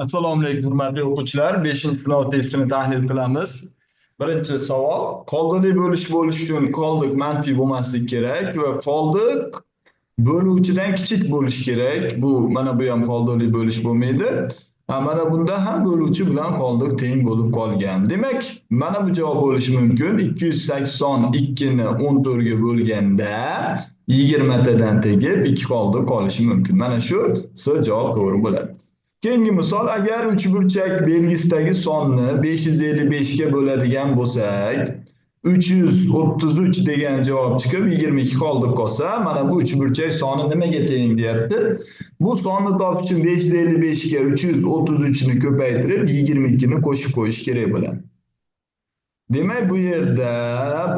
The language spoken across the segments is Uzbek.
Assalomu alaykum hurmatli o'quvchilar. 5-sinov testini tahlil qilamiz. Birinchi savol: qoldili bo'lish uchun qoldiq manfiy bo'lmasligi kerak va qoldiq böluvchidan kichik bo'lishi kerak. Mana bu ham qoldili bo'lish bo'lmaydi. Mana bunda ham böluvchi bilan qoldiq teng bo'lib qolgan. Demak, mana bu javob bo'lishi mumkin. 282 ni 14 ga bo'lganda 20 tadan tegib 2 qoldiq qolishi mumkin. Mana shu S javob to'g'ri bo'ladi. Keyingi misol: agar uchburchak belgisidagi sonni 555 ga bo'ladigan bo'lsak, 333 degan javob chiqib 22 qoldiq qolsa, mana bu uchburchak soni nimaga teng deyapti? Bu sonni topish uchun 555 ga 333 ni ko'paytirib 22 ni qo'shib qo'yish kerak bo'ladi. Demak, bu yerda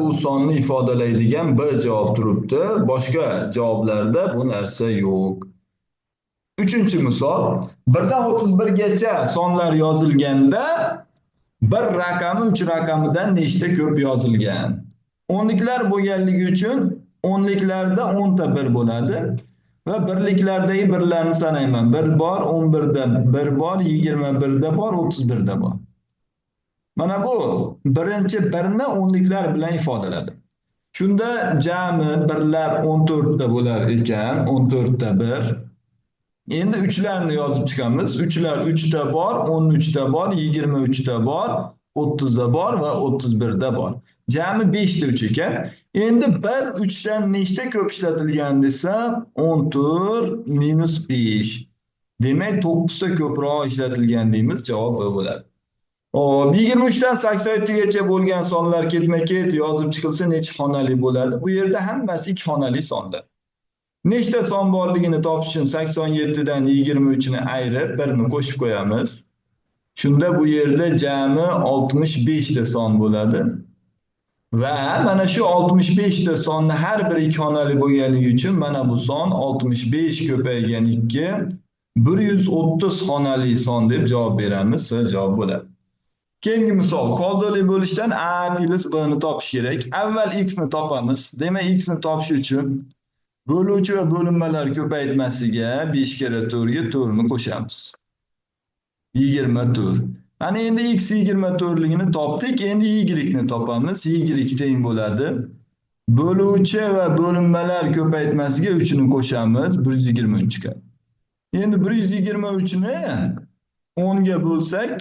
bu sonni ifodalaydigan B javob turibdi. Boshqa javoblarda bu narsa yo'q. Uchinchi misol: 1 dan 31 gacha sonlar yozilganda bir raqami 3 raqamidan nechta ko'p yozilgan? O'nliklar bo'lganligi uchun o'nliklarda 10 ta 1 bo'ladi va birliklardagi birlarni sanayman. 1 bor, 11 da 1 bor, 21 da bor, 31 da bor. Mana bu birinchi birni o'nliklar bilan ifodaladi. Shunda jami birlar 14 ta bo'lar ekan, 14 ta 1. Endi 3'larni yozib chiqamiz. 3'lar 3 ta bor, 13 ta bor, 23 ta bor, 30 da bor va 31 da bor. Jami 5 ta 3 ekan. Endi 1 3 dan nechta ko'p ishlatilgan desa, 14 minus 5. Demak, 9 ta ko'proq ishlatilgan deymiz. Javob B bo'ladi. 23 dan 87 gacha bo'lgan sonlar ketma-ket yozib chiqilsa necha xonali bo'ladi? Bu yerda hammasi 2 xonali sonlar. Nechta son borligini topish uchun 87 dan 23 ni ayirib 1 ni qo'shib qo'yamiz. Shunda bu yerda jami 65 ta son bo'ladi. Va mana shu 65 ta sonni har biri 2 xonali bo'lganligi uchun mana bu son 65 ko'paygan 2 130 xonali son deb javob beramiz. S javob bo'ladi. Keyingi misol: qoldili bo'lishdan A plus B ni topish kerak. Avval x ni topamiz. Demak, x ni topish uchun böluvchi va bo'linmalar ko'paytmasiga 5 kere 4 ga 4 ni qo'shamiz. 24. Ana endi x 24 ligini topdik. Endi y ni topamiz. Y teng bo'ladi. Böluvchi va bo'linmalar ko'paytmasiga 3 ni qo'shamiz. 123 chiqadi. Endi 123 ni 10 ga bo'lsak,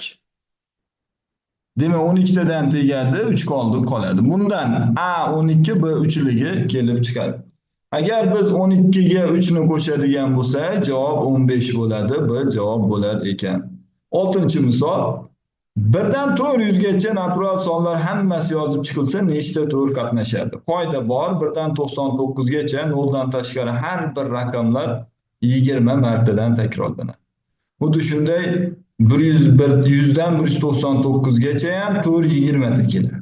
demak 12 tadan tegadi, 3 qoldiq qoladi. Bundan A 12, B 3 ligi kelib chiqadi. Agar biz 12 ga 3 ni qo'shadigan bo'lsak, javob 15 bo'ladi. B javob bo'lar ekan. 6-misol: 1 dan 400 gacha natural sonlar hammasi yozib chiqilsa, nechta 4 qatnashadi? Qoida bor. 1 dan 99 gacha 0 dan tashqari har bir raqamlar 20 martadan takrorlanadi. Xuddi shunday 100 dan 199 gacha ham 4 20 ta keladi.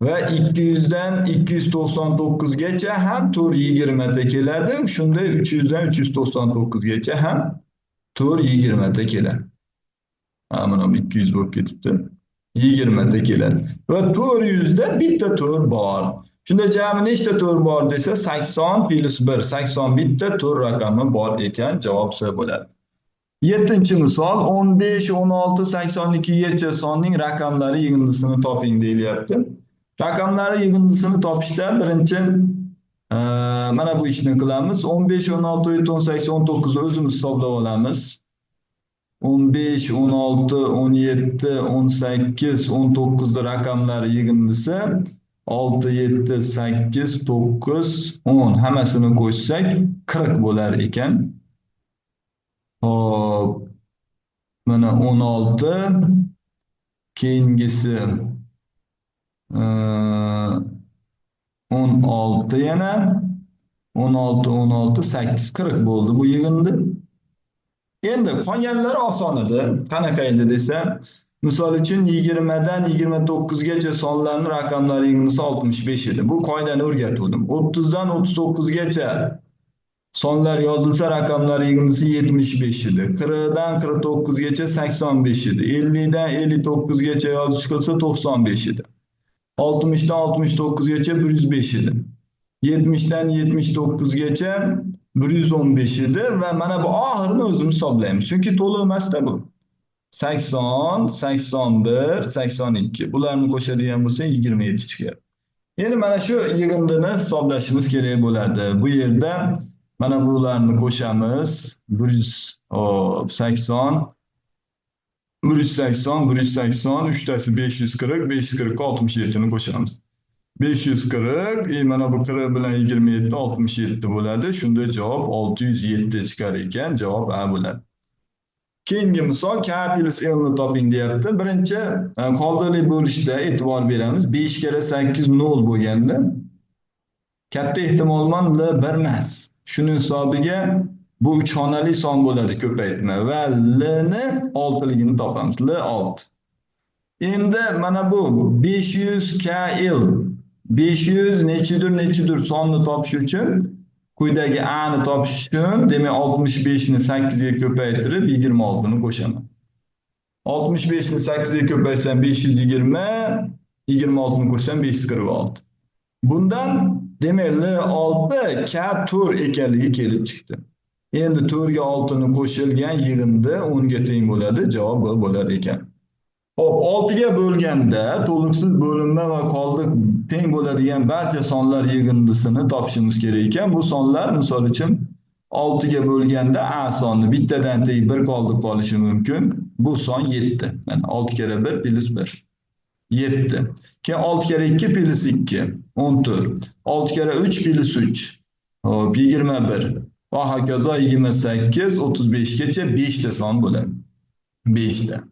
Va 200 dan 299 gacha ham 4 20 ta keladi. Shunday 300 dan 399 gacha ham 4 20 ta keladi. Mana 200 bo'lib ketibdi. 20 ta keladi. Va 400 da bitta 4 bor. Shunda jami nechta 4 bor desa, 80 plus 1, 80 bitta 4 raqami bor ekan. Javob S bo'ladi. 7-misol: 15, 16, 82 gacha sonning raqamlari yig'indisini toping deyilyapti. Raqamlari yig'indisini topishda birinchi mana bu ishni qilamiz. 15, 16, 17, 18, 19 o'zimiz hisoblab olamiz. 15, 16, 17, 18, 19 raqamlari yig'indisi 6, 7, 8, 9, 10 hammasini qo'shsak 40 bo'lar ekan. Hop. Mana 16, keyingisi 16 yana 16, 16, 8, 40 bo'ldi bu yig'indi. Endi qolganlari oson edi. Qanaqa edi desa, misol uchun 20 dan 29 gacha sonlarning raqamlari yig'indisi 65 edi. Bu qoidani o'rgatdim. 30 dan 39 gacha sonlar yozilsa raqamlar yig'indisi 75 edi. 40 dan 49 gacha 85 edi. 50 dan 59 gacha yozib chiqilsa 95 edi. 60 dan 69 gacha 105 edi. 70 dan 79 gacha 115 edi va mana bu oxirini o'zimiz hisoblaymiz. Chunki to'liq emasda bu. 80, 81, 82. Bularni qo'shadigan bo'lsa 27 chiqadi. Endi mana shu yig'indini hisoblashimiz kerak bo'ladi. Bu yerda mana bularni qo'shamiz. 180, 180, 180, uchtasi 540, 540 ga 67 ni qo'shamiz. 540, mana bu 40 bilan 27, 67 bo'ladi. Shunda javob 607 chiqar ekan. Javob A bo'ladi. Keyingi misol K plus L ni toping deyapti. Birinchi qoldiqli bo'lishda e'tibor beramiz. 5 kere 8 0 bo'lganda katta ehtimol bilan L 1 emas. Shuning hisobiga bu 3 xonali son bo'ladi ko'paytma va L ni 6 ligini topamiz. L 6. Endi mana bu 500 KL 500 nechidir sonni topish uchun quyidagi A ni topish uchun demak 65 ni 8 ga ko'paytirib 26 ni qo'shaman. 65 ni 8 ga ko'paytirsam 520, 26 ni qo'shsam 546. Bundan demak L6 K4 ekanligi kelib chiqdi. Endi 4 ga 6 ni qo'shilgan yig'indi 10 ga teng bo'ladi. Javob B bo'lar ekan. Hop, 6 ga bo'lganda to'liqsiz bo'linma va qoldiq teng bo'ladigan barcha sonlar yig'indisini topishimiz kerak ekan. Bu sonlar misol uchun 6 ga bo'lganda A soni bittadan teng 1 qoldiq qolishi mumkin. Bu son 7. Mana 6 kere 1 plus 1. 7. Keyin 6 kere 2 plus 2 14. 6 kere 3 plus 3. Hop, 21. Va hokazo 28, 35 gacha 5 ta son bo'ladi. 5 ta.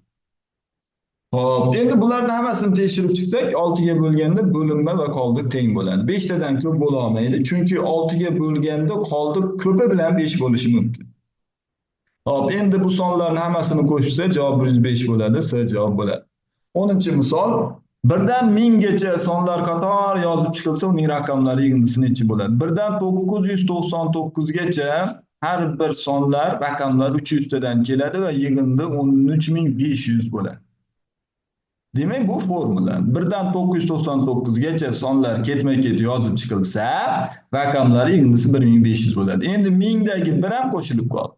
Hop, endi bularni hammasini tekshirib chiqsak, 6 ga bo'lganda bo'linma va qoldiq teng bo'ladi. 5 tadan ko'p bo'la olmaydi, chunki 6 ga bo'lganda qoldiq ko'pi bilan 5 bo'lishi mumkin. Hop, endi bu sonlarni hammasini qo'shsa, javob 105 bo'ladi, S javob bo'ladi. 10-misol, birdan 1000 gacha sonlar qator yozib chiqilsa, uning raqamlari yig'indisi necha bo'ladi? Birdan 999 gacha har bir sonlar raqamlar 300 tadan keladi va yig'indi 13500 bo'ladi. Demak, bu formula. Birdan 999 gacha sonlar ketma-ket yozib chiqilsa, raqamlari yig'indisi 1500 bo'ladi. Endi 1000 dagi 1 ham qo'shilib qoldi.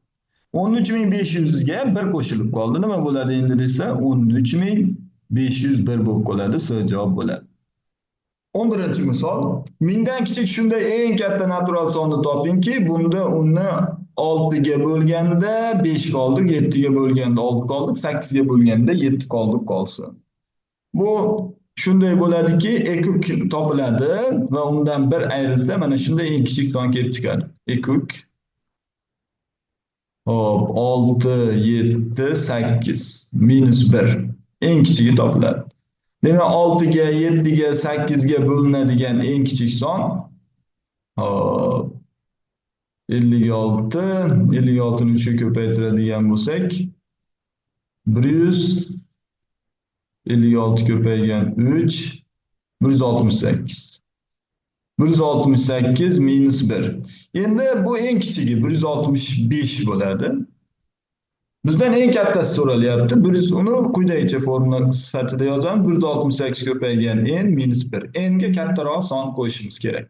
13500 ga 1 qo'shilib qoldi. Nima bo'ladi endi desa, 13501 bo'lib qoladi. S javob bo'ladi. 11-misol. 1000 dan kichik shunday eng katta natural sonni topingki, bunda uni 6 ga bo'lganda 5 qoldiq, 7 ga bo'lganda 6 qoldiq, 8 ga bo'lganda 7 qoldiq qolsin. Bu shunday bo'ladiki, ekuk topiladi va undan bir ayrilsa mana shunday eng kichik son kelib chiqadi. Ekuk. Hop, 6, 7, 8 minus 1. Eng kichigi topiladi. Demak, 6 ga, 7 ga, 8 ga bo'linadigan eng kichik son 56. 56 ni 3 ga ko'paytiradigan bo'lsak 100 56 ko'paygan 3 168. 168 minus 1. Endi bu eng kichigi 165 bo'ladi. Bizdan eng kattasi so'ralyapti. Biz uni quyidagicha formula sifatida yozamiz. 168 ko'paygan n minus 1. N ga kattaroq son qo'yishimiz kerak.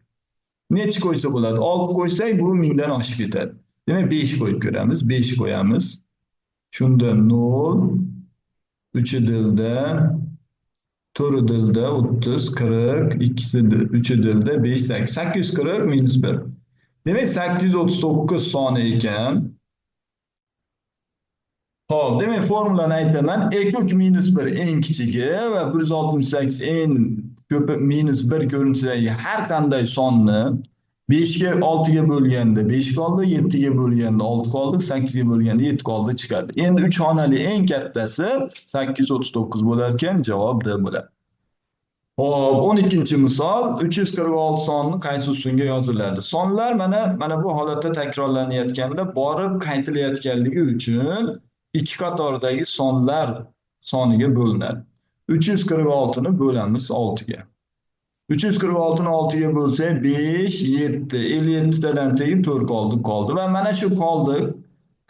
Necha qo'ysa bo'ladi? 6 qo'ysak bu 1000 dan oshib ketadi. Demak 5 qo'yib ko'ramiz. 5 qo'yamiz. Shunda 0 3 dilda 4 dilda 30 40 2 dilda 5 8 840 minus 1. Demak 839 soni ekan. Hop, demak formulani aytaman. Ekuk minus 1 eng kichigi va 168 eng ko'pi minus 1 ko'rinishidagi har qanday sonni 5 ga 6 ga bo'lganda 5 qoldi, 7 ga bo'lganda 6 qoldi, 8 ga bo'lganda 7 qoldi chiqadi. Endi 3 xonali eng kattasi 839 bo'lar ekan, javob D bo'ladi. Hop, 12-misol 346 sonni qaysi ustunga yoziladi? Sonlar mana bu holatda takrorlanayotganda borib qaytilayotganligi uchun ikki qatordagi sonlar soniga bo'linadi. 346 ni bo'lamiz 6 ga. 346 ni 6 ga bo'lsak 5, 7, 57 tadan tegib 4 qoldi va mana shu qoldiq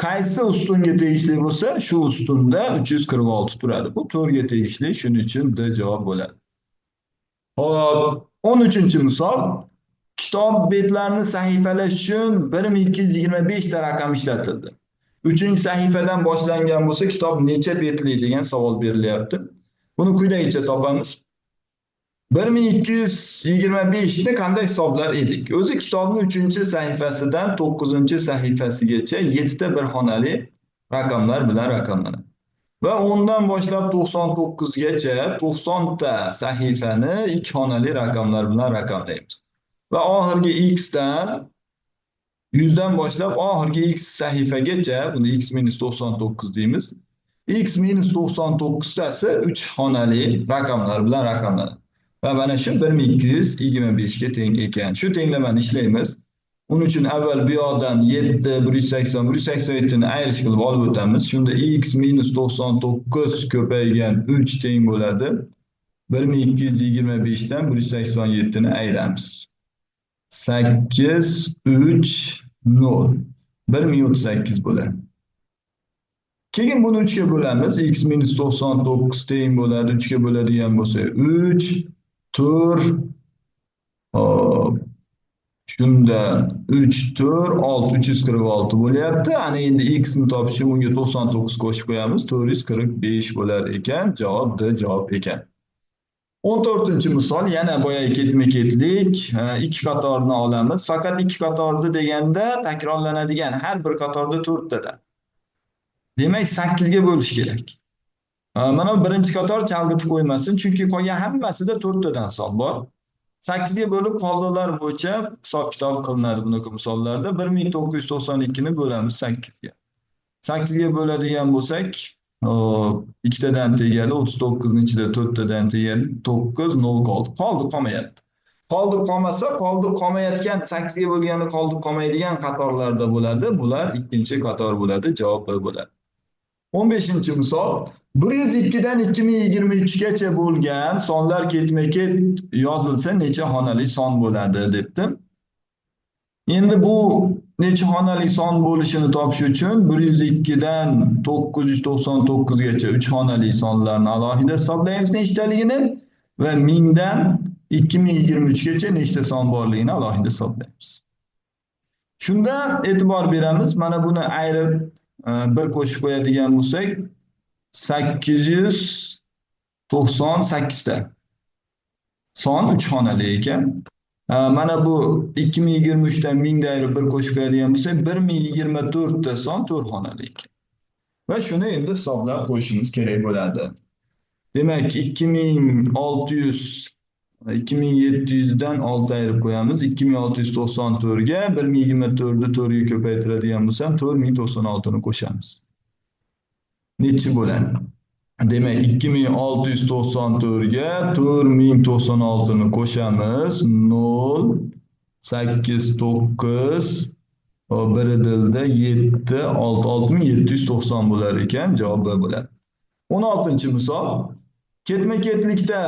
qaysi ustunga tegishli bo'lsa, shu ustunda 346 turadi. Bu 4 ga tegishli, shuning uchun D javob bo'ladi. Hop, 13-misol. Kitob betlarini sahifalash uchun 1225 ta raqam ishlatildi. 3-chi sahifadan boshlangan bo'lsa, kitob necha betli degan savol berilyapti. Buni quyidagicha topamiz. 1225 ni qanday hisoblar edik? O'zi kitobning 3-sahifasidan 9-sahifasigacha 7 ta bir xonali raqamlar bilan raqamlanadi. Va 10dan boshlab 99 gacha 90 ta sahifani ikki xonali raqamlar bilan raqamlaymiz. Va oxirgi x dan 100 dan boshlab oxirgi x sahifagacha, buni x minus 99 deymiz. X minus 99 tasi 3 xonali raqamlar bilan raqamlanadi. Va mana shu 1225 ga teng ekan. Shu tenglamani ishlaymiz. Uning uchun avval bu yoqdan 7, 180, 187 ni ayirish qilib olib o'tamiz. Shunda x minus 99 ko'paygan 3 teng bo'ladi. 1225 dan 187 ni ayiramiz. 8, 3, 0. 1038 bo'ladi. Keyin buni 3 ga bo'lamiz. X minus 99 teng bo'ladi. 3 ga bo'ladigan bo'lsa 3, 4, hop. Shunda 3, 4, 6, 346 bo'lyapti. Ana endi x ni topish uchun bunga 99 qo'shib qo'yamiz. 445 bo'lar ekan. Javob D javob ekan. 14-misol yana boya ketma-ketlik ikki qatorni olamiz. Faqat ikki qatorni deganda takrorlanadigan har bir qatorda 4 tadan. Demak 8 ga bo'lish kerak. Mana birinchi qator chalg'itib qo'ymasin, chunki qolgan hammasida 4 tadan hisob bor. 8 ga bo'lib qoldiqlar bo'yicha hisob-kitob qilinadi bunaqa misollarda. 1992 ni bo'lamiz 8 ga. 8 ga bo'ladigan bo'lsak, ikkitadan tegadi, 39 ni ichida 4 tadan tegadi, 9, 0 qoldi. Qoldi qolmayapti. Qoldi qolmasa, qoldi qolmayotgan 8 ga bo'lganda qoldi qolmaydigan qatorlarda bo'ladi. Bular ikkinchi qator bo'ladi, javob B bo'ladi. 15-misol 102 dan 2023 gacha bo'lgan sonlar ketma-ket yozilsa necha xonali son bo'ladi debdi. Endi bu necha xonali son bo'lishini topish uchun 102 dan 999 gacha 3 xonali sonlarni alohida hisoblaymiz nechtaligini va 1000 dan 2023 gacha nechta son borligini alohida hisoblaymiz. Shunda e'tibor beramiz. Mana buni ayirib bir qo'shib qo'yadigan bo'lsak 898 ta son 3 xonali ekan. Mana bu 2023 dan 1000 da ayirib bir qo'shib qo'yadigan bo'lsak 1024 ta son 4 xonali ekan. Va shuni endi hisoblab qo'yishimiz kerak bo'ladi. Demak 2700 dan 6 ayirib qo'yamiz. 2694 ga 1024 ni 4 ga ko'paytiradigan bo'lsam 4096 ni qo'shamiz. Nechi bo'ladi? Demak 2694 ga 4096 ni qo'shamiz. 0, 8, 9, biri dilda 7, 6, 6790 bo'lar ekan. Javob B bo'ladi. 16-misol. Ketma-ketlikda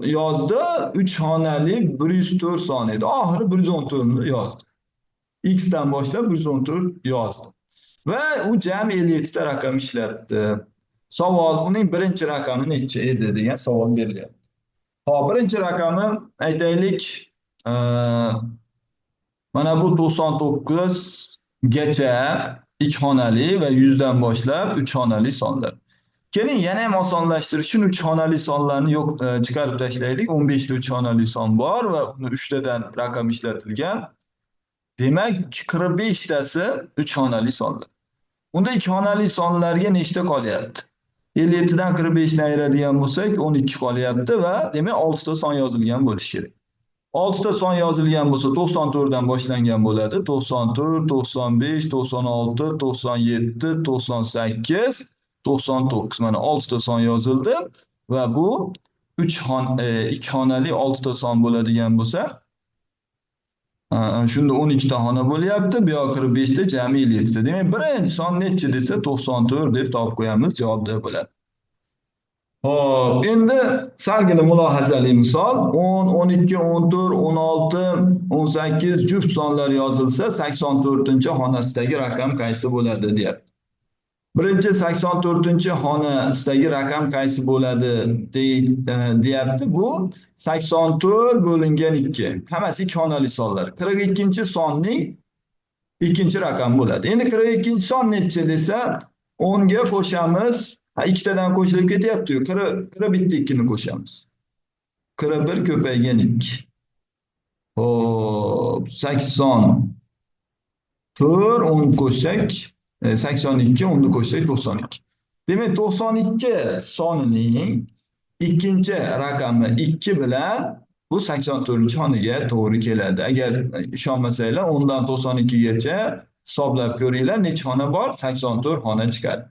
yozdi 3 xonali 104 son edi. Oxiri 114 ni yozdi. X dan boshlab 114 yozdi. Va u jami 57 ta raqam ishlatdi. Savol, uning birinchi raqami necha edi degan savol berilyapti. Hop, birinchi raqami aytaylik, mana bu 99 gacha 2 xonali va 100 dan boshlab 3 xonali sonlar. Keling, yana ham osonlashtirish uchun 3 xonali sonlarni chiqarib tashlaylik. 15 ta 3 xonali son bor va uni 3 tadan raqam ishlatilgan. Demak, 45 tasi 3 xonali sonlar. Unda 2 xonali sonlarga nechta qolyapti? 57 dan 45 ni ayiradigan bo'lsak 12 qolyapti va demak 6 ta son yozilgan bo'lishi kerak. 6 ta son yozilgan bo'lsa 94 dan boshlangan bo'ladi. 94, 95, 96, 97, 98, 99. Mana 6 ta son yozildi va bu 2 xonali 6 ta son bo'ladigan bo'lsa, shunda 12 ta xona bo'lyapti. Bu yoq 45 ta, jami 57 ta. Demak, birinchi son nechi desa 94 deb topib qo'yamiz. Javob D bo'ladi. Hop, endi salgina mulohazali misol 10, 12, 14, 16, 18 juft sonlar yozilsa 84-xonasidagi raqam qaysi bo'ladi deyapti. Birinchi 84-xonasidagi raqam qaysi bo'ladi deyapti. Bu 84 bo'lingan 2. Hammasi 2 xonali sonlar. 42-sonning ikkinchi raqam bo'ladi. Endi 42 son necha desa, 10 ga qo'shamiz. Ha, ikkitadan qo'shilib ketyapti-yu. 40 bitta 2 ni qo'shamiz. 41 ko'paygan 2. Hop, 80 4 10 qo'shsak, 82 10 qo'shsak 92. Demak, 92 sonining ikkinchi raqami 2 bilan bu 84-xonaga to'g'ri keladi. Agar ishonmasanglar, 10 dan 92 gacha hisoblab ko'ringlar, necha xona bor? 84 xona chiqadi.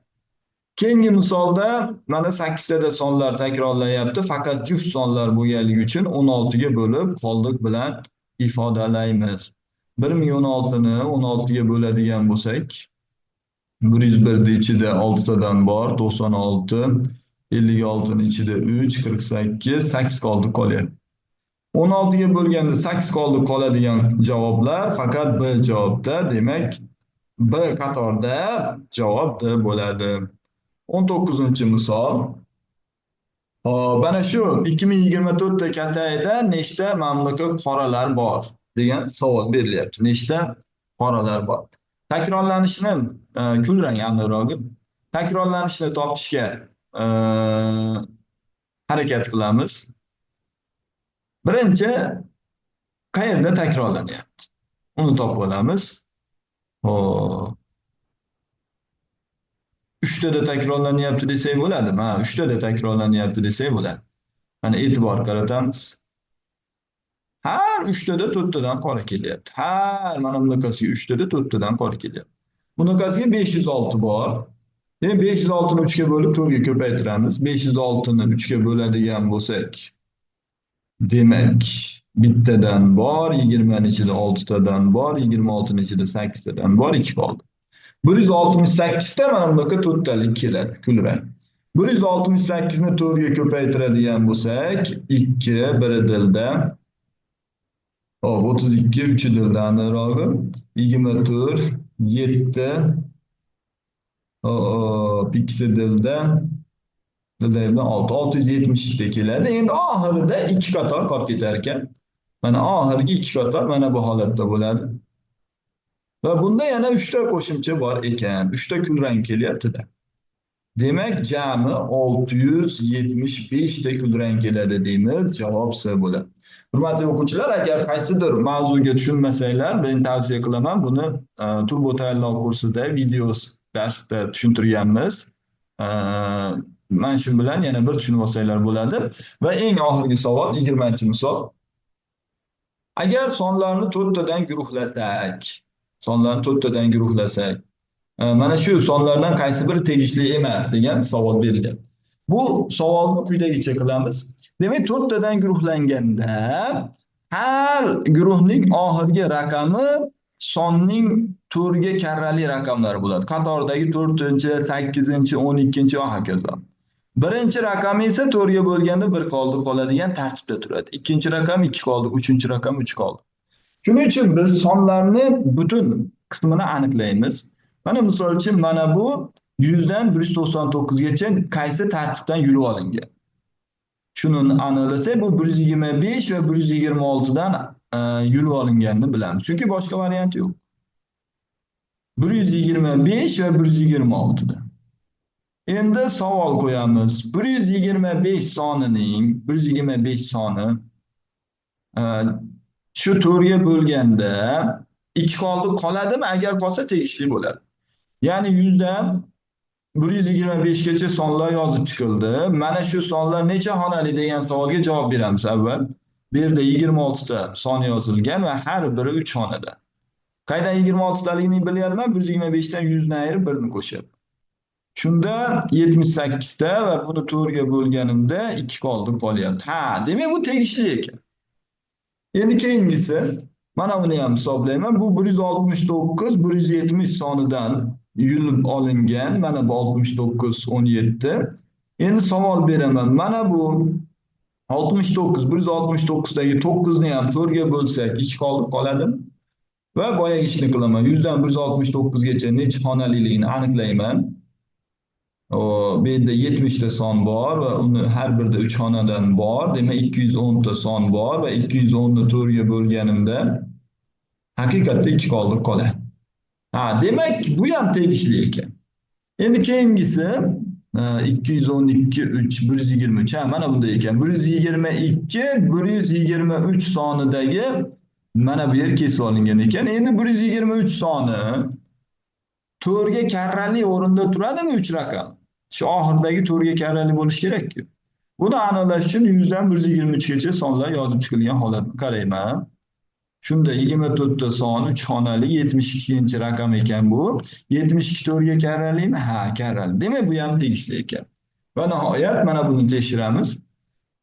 Keyingi misolda mana 8 tada sonlar takrorlanyapti. Faqat juft sonlar bo'lganligi uchun 16 ga bo'lib qoldiq bilan ifodalaymiz. 1016 ni 16 ga bo'ladigan bo'lsak, 101 ni ichida 6 tadan bor, 96, 56 ni ichida 3, 48, 8 qoldiq qolyapti. 16 ga bo'lganda 8 qoldiq qoladigan javoblar faqat B javobda, demak B qatorda javob D bo'ladi. 19-misol. Mana shu 2024 ta katta oyda nechta mamlakat qoralar bor degan savol berilyapti. Nechta qoralar bor? Takrorlanishni kulrang aniqrog'i. Takrorlanishni topishga harakat qilamiz. Birinchi qayerda takrorlanyapti? Uni topib olamiz. 3 tada takrorlanyapti desak bo'ladimi? Ha, 3 tada takrorlanyapti desak bo'ladi. Mana e'tibor qaratamiz. Har 3 tada 4 tadan qora kelyapti. Har mana bunaqasiga 3 tada 4 tadan qora kelyapti. Bunaqasiga 506 bor. Demak, 506 ni 3 ga bo'lib 4 ga ko'paytiramiz. 506 ni 3 ga bo'ladigan bo'lsak, demak, bittadan bor, 20 ni ichida 6 tadan bor, 26 ni ichida 8 tadan bor, 2 qoldi. 168 ta mana bunaqa to'rttalik keladi, kulrang. 168 ni 4 ga ko'paytiradigan bo'lsak, 2 biri dilda. Hop, 32 3 dilda aniqrog'i. 24 7 hop, ikkisi dilda. Dilda 6 672 ta keladi. Endi oxirida 2 qator qolib ketar ekan. Mana oxirgi 2 qator mana bu holatda bo'ladi. Va bunda yana 3 ta qo'shimcha bor ekan. 3 ta kulrang kelyapti-da. Demak, jami 675 ta kulrang keladi deymiz. Javob C bo'ladi. Hurmatli o'quvchilar, agar qaysidir mavzuga tushunmasanglar, men tavsiya qilaman, buni turbo tayyorlov kursida video darsda tushuntirganmiz. Mana shu bilan yana bir tushunib olsanglar bo'ladi. Va eng oxirgi savol, 20-misol. Agar sonlarni 4 tadan guruhlasak, mana shu sonlardan qaysi biri tegishli emas degan savol berilgan. Bu savolni quyidagicha qilamiz. Demak, 4 tadan guruhlanganda har guruhning oxirgi raqami sonning 4 ga karrali raqamlari bo'ladi. Qatordagi 4-chi, 8-chi, 12-chi va hokazo. Birinchi raqami esa 4 ga bo'lganda 1 qoldiq qoladigan tartibda turadi. Ikkinchi raqam 2 qoldiq, uchinchi raqam 3 qoldiq. Shuning uchun biz sonlarni butun qismini aniqlaymiz. Mana misol uchun mana bu 100 dan 199 gacha qaysi tartibdan yurib olingan. Shuni aniqlasak, bu 125 va 126 dan yurib olinganini bilamiz. Chunki boshqa variant yo'q. 125 va 126 dan. Endi savol qo'yamiz. 125 soni shu 4 ga bo'lganda 2 qoldiq qoladimi? Agar qolsa tegishli bo'ladi. Ya'ni 100 dan 125 gacha sonlar yozib chiqildi. Mana shu sonlar necha xonali degan savolga javob beramiz avval. Bu yerda 26 ta son yozilgan va har biri 3 xonada. Qaydan 26 taligini bilyapman? 125 dan 100 ni ayirib 1 ni qo'shib. Shunda 78 ta va buni 4 ga bo'lganimda 2 qoldiq qolyapti. Ha, demak bu tegishli ekan. Endi keyingisi, mana buni ham hisoblayman. Bu 169 170 sonidan yulib olingan. Mana bu 69 17. Endi savol beraman. Mana bu 69 169 dagi 9 ni ham 4 ga bo'lsak 2 qoldiq qoladimi? Va boyagi ishni qilaman. 100 dan 169 gacha necha xonaliligini aniqlayman. Bu yerda 70 ta son bor va uni har birida 3 xonadan bor. Demak, 210 ta son bor va 210 ni 4 ga bo'lganimda haqiqatda 2 qoldiq qoladi. Ha, demak bu ham tegishli ekan. Endi keyingisi 212 3 123 ha mana bunday ekan. 122 123 sonidagi mana bu yer kesib olingan ekan. Endi 123 soni 4 ga karrali o'rinda turadimi 3 raqam? Shu oxiridagi 4 ga karrali bo'lishi kerak-ku. Buni aniqlash uchun 100 dan 123 gacha sonlar yozib chiqilgan holatni qarayman. Shunda 24 ta son 3 xonali 72-raqam ekan bu. 72 4 ga karralimi? Ha, karrali. Demak, bu ham tegishli ekan. Va nihoyat mana buni tekshiramiz.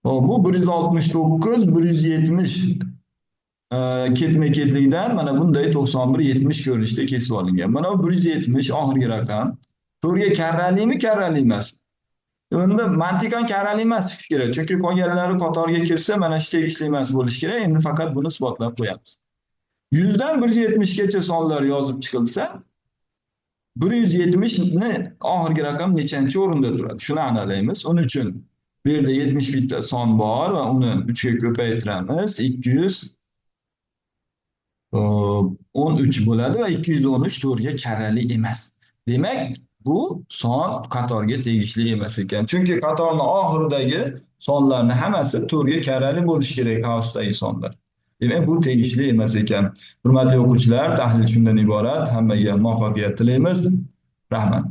Hop, bu 169 170 ketma-ketlikdan mana bunday 91 70 ko'rinishda kesib olingan. Mana bu 170 oxirgi raqam. 4 ga karralimi, karrali emasmi? Endi mantiqan karrali emas chiqishi kerak. Chunki qolganlari qatoriga kirsa, mana shu tegishli emas bo'lishi kerak. Endi faqat buni isbotlab qo'yamiz. 100 dan 170 gacha sonlar yozib chiqilsa, 170 ni oxirgi raqam nechanchi o'rinda turadi? Shuni aniqlaymiz. Uning uchun bu yerda 70 bitta son bor va uni 3 ga ko'paytiramiz. 213 bo'ladi va 213 4 ga karrali emas. Demak, bu son qatorga tegishli emas ekan. Chunki qatorning oxiridagi sonlarning hammasi 4 ga karrali bo'lishi kerak, havosdagi sonlar. Demak, bu tegishli emas ekan. Hurmatli o'quvchilar, tahlil shundan iborat. Hammaga muvaffaqiyat tilaymiz. Rahmat.